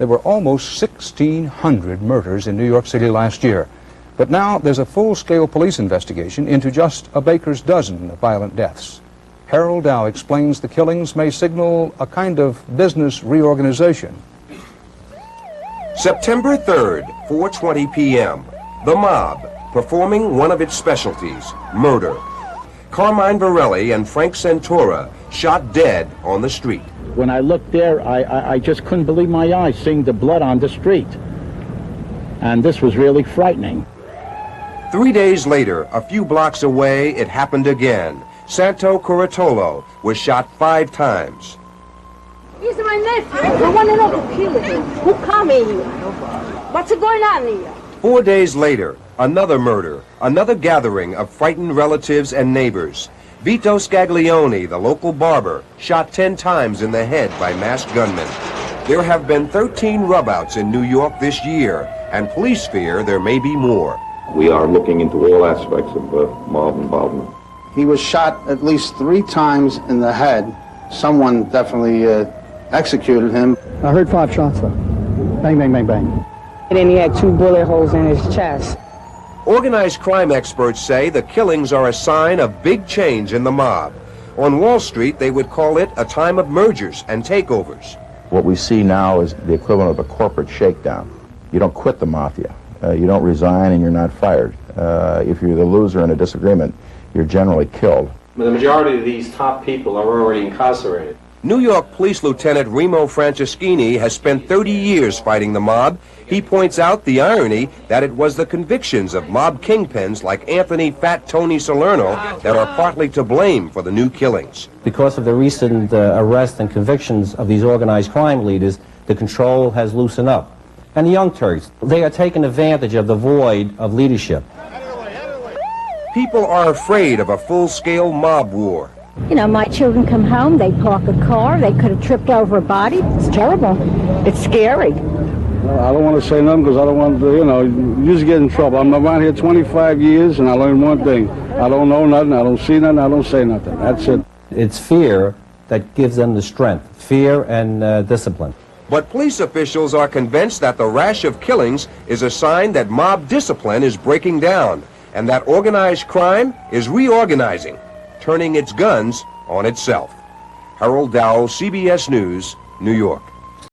There were almost 1,600 murders in New York City last year. But now there's a full-scale police investigation into just a baker's dozen of violent deaths. Harold Dow explains the killings may signal a kind of business reorganization. September 3rd, 4:20 p.m. The mob, performing one of its specialties, murder. Carmine Variale and Frank Santora shot dead on the street. When I looked there, I just couldn't believe my eyes, seeing the blood on the street. And this was really frightening. 3 days later, a few blocks away, it happened again. Santo Curatolo was shot 5 times. He's my nephew. I want to know who killed him. Who come in here? What's going on here? 4 days later, another murder, another gathering of frightened relatives and neighbors. Vito Scaglione, the local barber, shot 10 times in the head by masked gunmen. There have been 13 rub-outs in New York this year, and police fear there may be more. We are looking into all aspects of mob involvement. He was shot at least 3 times in the head. Someone definitely executed him. I heard 5 shots, though. Bang, bang, bang, bang. And then he had 2 bullet holes in his chest. Organized crime experts say the killings are a sign of big change in the mob. On Wall Street, they would call it a time of mergers and takeovers. What we see now is the equivalent of a corporate shakedown. You don't quit the mafia. You don't resign and you're not fired. If you're the loser in a disagreement, you're generally killed. The majority of these top people are already incarcerated. New York Police Lieutenant Remo Franceschini has spent 30 years fighting the mob. He points out the irony that it was the convictions of mob kingpins like Anthony Fat Tony Salerno that are partly to blame for the new killings. Because of the recent arrests and convictions of these organized crime leaders, the control has loosened up. And the Young Turks, they are taking advantage of the void of leadership. People are afraid of a full-scale mob war. You know, my children come home, they park a car, they could have tripped over a body. It's terrible. It's scary. I don't want to say nothing because I don't want to, you just get in trouble. I'm around here 25 years and I learned one thing. I don't know nothing, I don't see nothing, I don't say nothing. That's it. It's fear that gives them the strength, fear and discipline. But police officials are convinced that the rash of killings is a sign that mob discipline is breaking down and that organized crime is reorganizing, turning its guns on itself. Harold Dow, CBS News, New York.